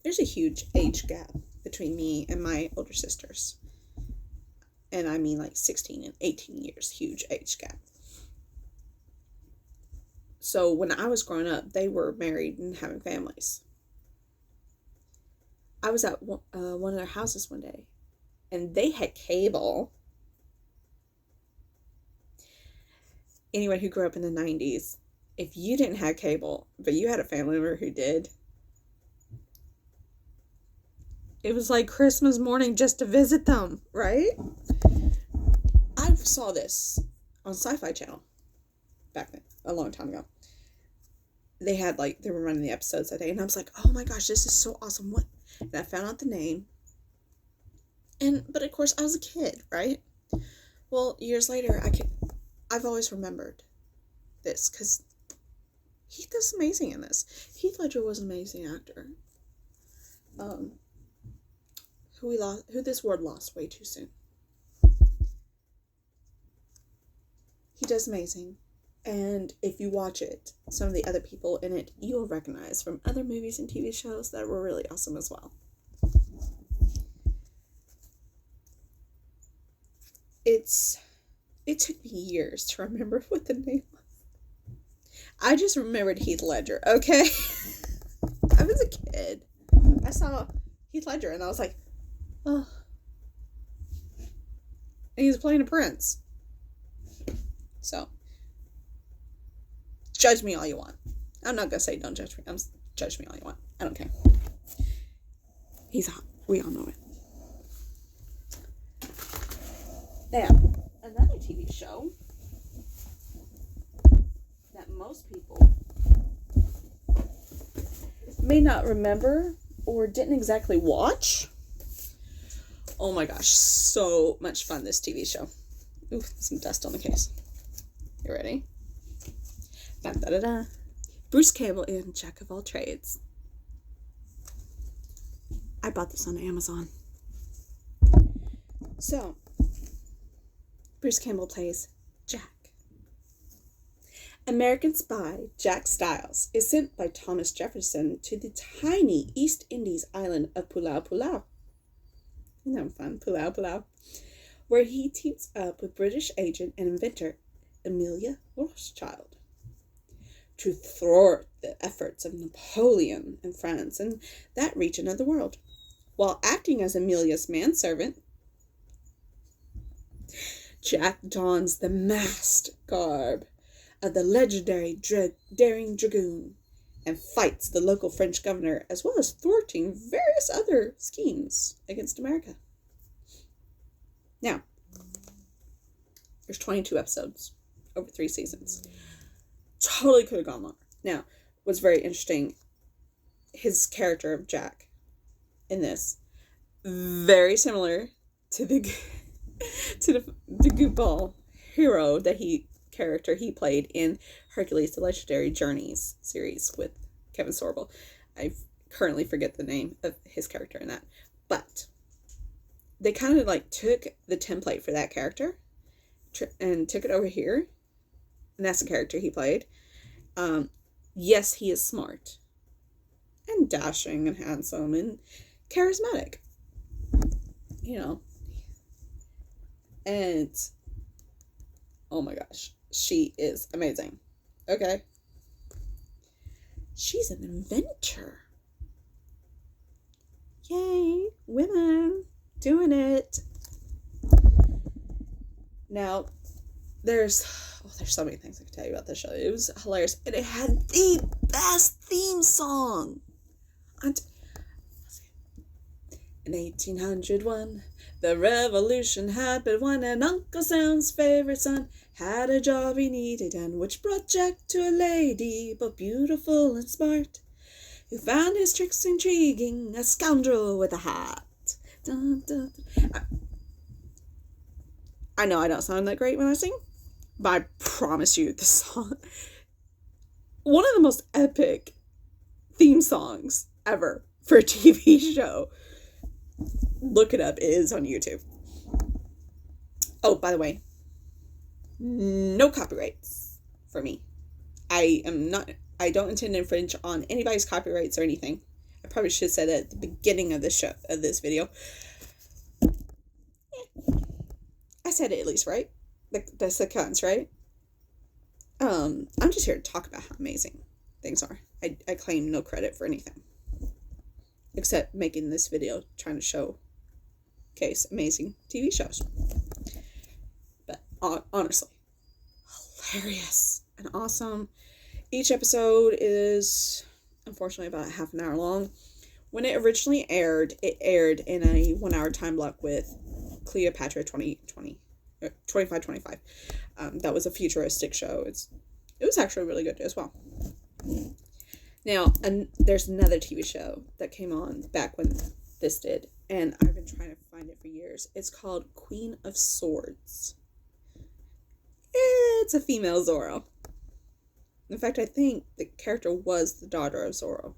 There's a huge age gap between me and my older sisters. And I mean like 16 and 18 years, huge age gap. So when I was growing up, they were married and having families. I was at one of their houses one day, and they had cable. Anyone who grew up in the 90s, if you didn't have cable, but you had a family member who did, it was like Christmas morning just to visit them, right? I saw this on Sci-Fi Channel back then, a long time ago. They were running the episodes that day, and I was like, oh my gosh, this is so awesome. What? And I found out the name. But of course, I was a kid, right? Well, years later, I've always remembered this, because Heath is amazing in this. Heath Ledger was an amazing actor. Who this world lost way too soon. He does amazing. And if you watch it, some of the other people in it, you'll recognize from other movies and TV shows that were really awesome as well. It took me years to remember what the name was. I just remembered Heath Ledger, okay? I was a kid. I saw Heath Ledger and I was like, oh. And he was playing a prince. So, judge me all you want. I'm not going to say don't judge me. Judge me all you want. I don't care. He's hot. We all know it. Now, another TV show that most people may not remember or didn't exactly watch. Oh my gosh, so much fun, this TV show. Ooh, some dust on the case. You ready? Da, da, da, da. Bruce Campbell in Jack of All Trades. I bought this on Amazon. So, Bruce Campbell plays Jack. American spy Jack Stiles is sent by Thomas Jefferson to the tiny East Indies island of Pulau Pulau. Isn't that fun? Pulau Pulau. Where he teams up with British agent and inventor Amelia Rothschild to thwart the efforts of Napoleon in France and that region of the world. While acting as Amelia's manservant, Jack dons the masked garb of the legendary daring dragoon and fights the local French governor, as well as thwarting various other schemes against America. Now, there's 22 episodes over 3 seasons. Totally could have gone longer. Now, what's very interesting, his character of Jack in this, very similar to the goofball hero that he played in Hercules: The Legendary Journeys series with Kevin Sorbo. I currently forget the name of his character in that, but they kind of like took the template for that character and took it over here, and that's the character he played. Yes, he is smart and dashing and handsome and charismatic, and oh my gosh, she is amazing. Okay. She's an inventor. Yay, women doing it. Now, there's so many things I could tell you about this show. It was hilarious. And it had the best theme song. In 1801, the revolution had been won, and Uncle Sam's favorite son had a job he needed, and which brought Jack to a lady, both beautiful and smart, who found his tricks intriguing, a scoundrel with a heart. Dun, dun, dun. I know I don't sound that great when I sing, but I promise you, the song, one of the most epic theme songs ever for a TV show. Look it up. It is on YouTube. Oh, by the way, no copyrights for me. I don't intend to infringe on anybody's copyrights or anything. I probably should have said that at the beginning of this video. I said it at least, right? That's the counts, right? I'm just here to talk about how amazing things are. I claim no credit for anything, except making this video trying to showcase amazing TV shows. But honestly, hilarious and awesome. Each episode is unfortunately about half an hour long. When it originally aired, it aired in a 1 hour time block with Cleopatra 2525. That was a futuristic show. It was actually really good as well. Now, there's another TV show that came on back when this did, and I've been trying to find it for years. It's called Queen of Swords. It's a female Zorro. In fact, I think the character was the daughter of Zorro.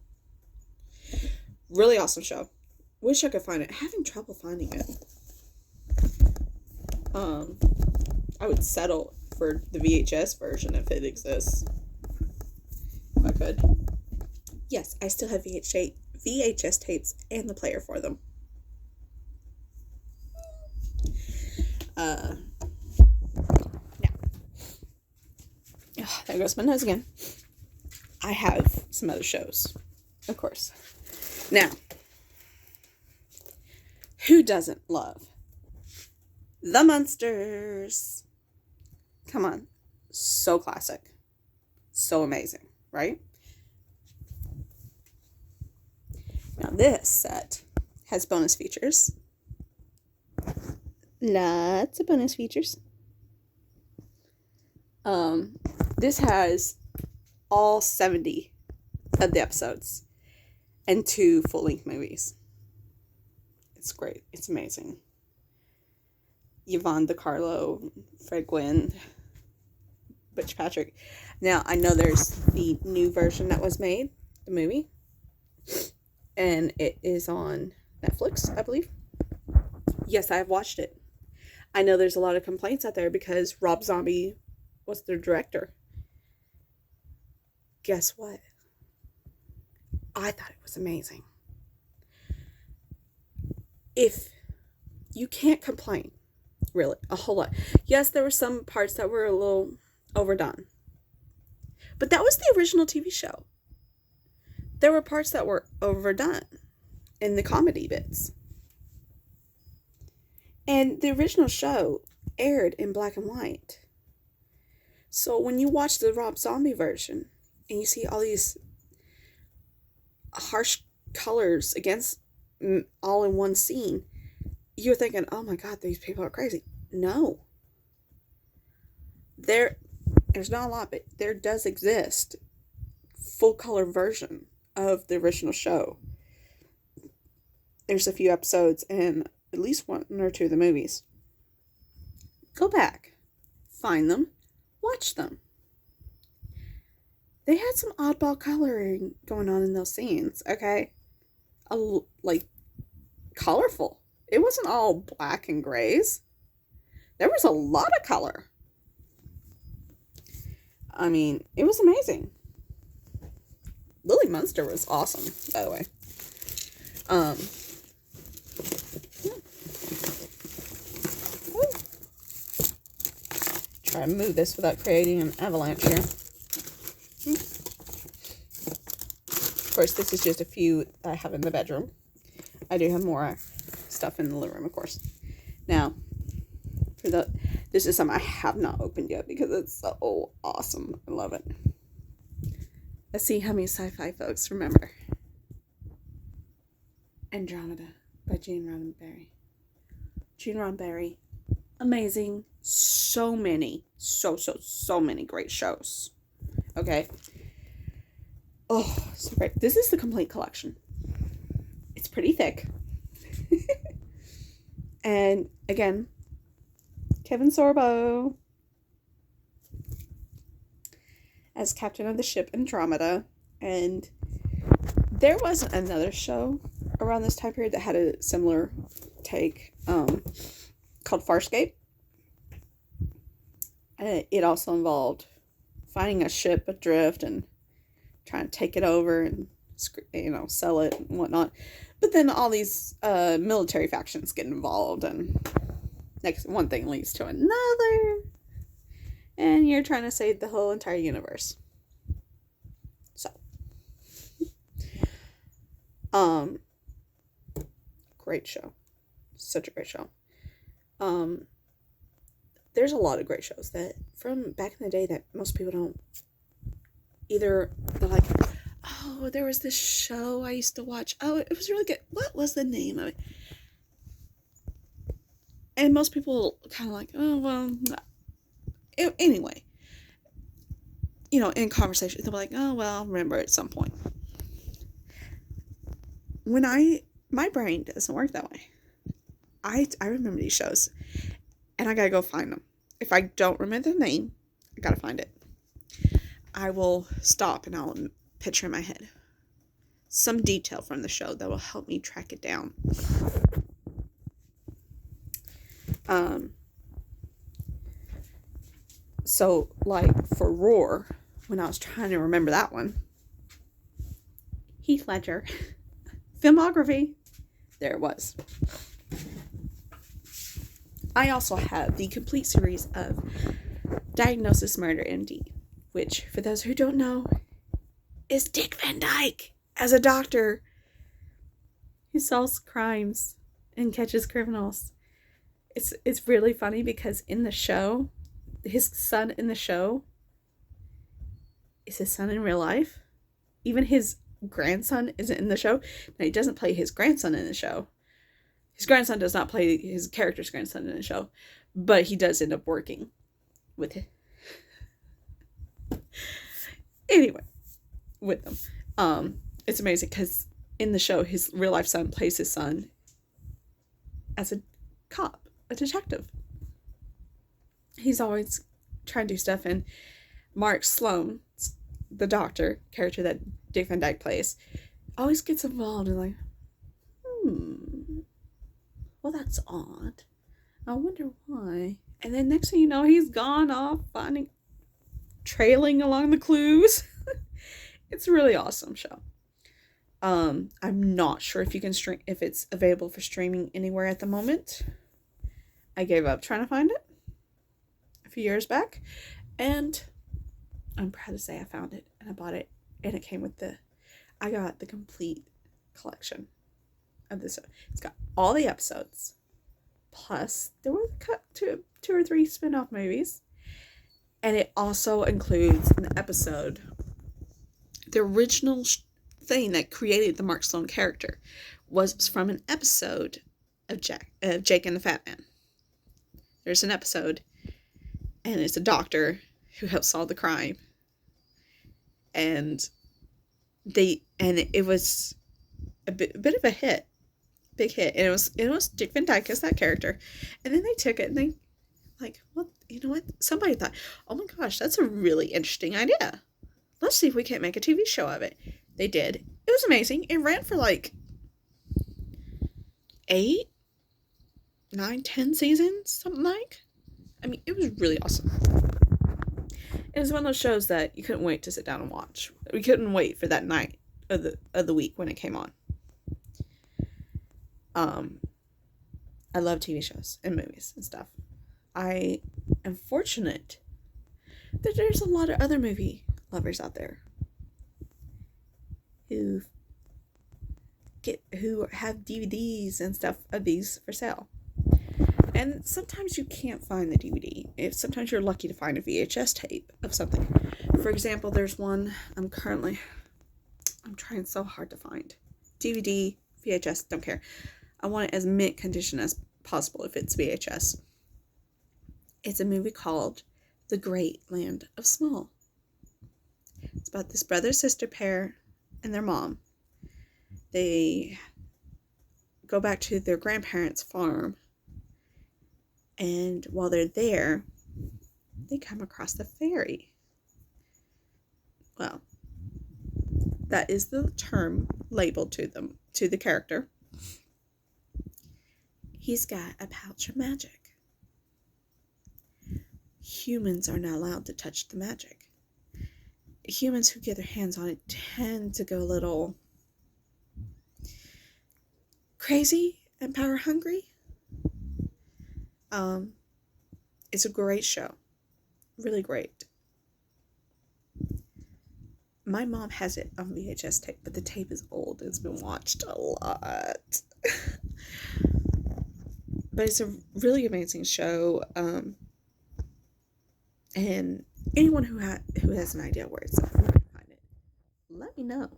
Really awesome show. Wish I could find it. Having trouble finding it. I would settle for the VHS version if it exists. If I could. Yes, I still have VHS tapes and the player for them. Now. There goes my nose again. I have some other shows, of course. Now, who doesn't love The Munsters? Come on. So classic. So amazing, right? Now this set has bonus features. lots of bonus features. This has all 70 of the episodes and 2 full-length movies. It's great. It's amazing. Yvonne DiCarlo, Fred Gwynn, Butch Patrick. Now, I know there's the new version that was made, the movie, and it is on Netflix, I believe. Yes, I have watched it. I know there's a lot of complaints out there because Rob Zombie was the director. Guess what? I thought it was amazing. If you can't complain, really, a whole lot. Yes, there were some parts that were a little overdone. But that was the original TV show. There were parts that were overdone in the comedy bits. And the original show aired in black and white. So when you watch the Rob Zombie version and you see all these harsh colors against all in one scene, you're thinking, oh my God, these people are crazy. No. There's not a lot, but there does exist full color version of the original show. There's a few episodes and at least 1 or 2 of the movies. Go back, find them, watch them. They had some oddball coloring going on in those scenes, okay? Like, colorful. It wasn't all black and grays. There was a lot of color. I mean, it was amazing. Lily Munster was awesome, by the way. Try to move this without creating an avalanche here. Of course, this is just a few I have in the bedroom. I do have more stuff in the living room, of course. Now, this is something I have not opened yet because it's so awesome. I love it. Let's see how many sci-fi folks remember. Andromeda by Gene Roddenberry. Gene Roddenberry. Amazing. So many great shows. Okay. Oh, so great. This is the complete collection. It's pretty thick. And again, Kevin Sorbo as captain of the ship Andromeda. And there was another show around this time period that had a similar take called Farscape. It also involved finding a ship adrift and trying to take it over and, sell it and whatnot. But then all these military factions get involved, and one thing leads to another, and you're trying to save the whole entire universe. So, great show. Such a great show. There's a lot of great shows that from back in the day that most people don't either. They're like, oh, there was this show I used to watch. Oh, it was really good. What was the name of it? And most people kind of like, oh, well, anyway. In conversation, they'll be like, oh, well, I'll remember at some point. My brain doesn't work that way. I remember these shows, and I gotta go find them. If I don't remember the name, I gotta find it. I will stop and I'll picture in my head some detail from the show that will help me track it down. So, like, for Roar, when I was trying to remember that one, Heath Ledger, filmography, there it was. I also have the complete series of Diagnosis Murder MD, which, for those who don't know, is Dick Van Dyke as a doctor who solves crimes and catches criminals. It's really funny because in the show, his son in the show is his son in real life. Even his grandson isn't in the show. Now, he doesn't play his grandson in the show. his grandson does not play his character's grandson in the show, but he does end up working with it. Anyway, with them. It's amazing because in the show, his real life son plays his son as a cop, a detective. He's always trying to do stuff, and Mark Sloan, the doctor character that Dick Van Dyke plays, always gets involved and like, well, that's odd. I wonder why. And then next thing you know, he's gone off trailing along the clues. It's a really awesome show. I'm not sure if you can if it's available for streaming anywhere at the moment. I gave up trying to find it a few years back, and I'm proud to say I found it and I bought it, and it came with I got the complete collection of this. It's got all the episodes, plus there were two or three spin-off movies, and it also includes an episode. The original thing that created the Mark Sloan character was from an episode of Jake and the Fat Man. There's an episode, and it's a doctor who helps solve the crime, and it was a bit of a hit, big hit, and it was Dick Van Dyke as that character, and then they took it and they like, well, you know what? Somebody thought, oh my gosh, that's a really interesting idea. Let's see if we can't make a TV show of it. They did. It was amazing. It ran for like 8, 9, 10 seasons, something like. I mean, it was really awesome. It was one of those shows that you couldn't wait to sit down and watch. We couldn't wait for that night of the week when it came on. I love TV shows and movies and stuff. I am fortunate that there's a lot of other movie lovers out there who have DVDs and stuff of these for sale. And sometimes you can't find the DVD. Sometimes you're lucky to find a VHS tape of something. For example, there's one I'm trying so hard to find. DVD, VHS, don't care. I want it as mint condition as possible if it's VHS. It's a movie called The Great Land of Small. It's about this brother-sister pair and their mom. They go back to their grandparents' farm, and while they're there, they come across the fairy. Well, that is the term labeled to the character. He's got a pouch of magic. Humans are not allowed to touch the magic. Humans who get their hands on it tend to go a little crazy and power hungry. It's a great show. Really great. My mom has it on VHS tape, but the tape is old. It's been watched a lot. But it's a really amazing show. And anyone who has an idea where it's at, find it, let me know.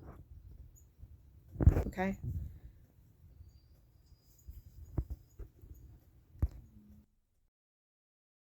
Okay?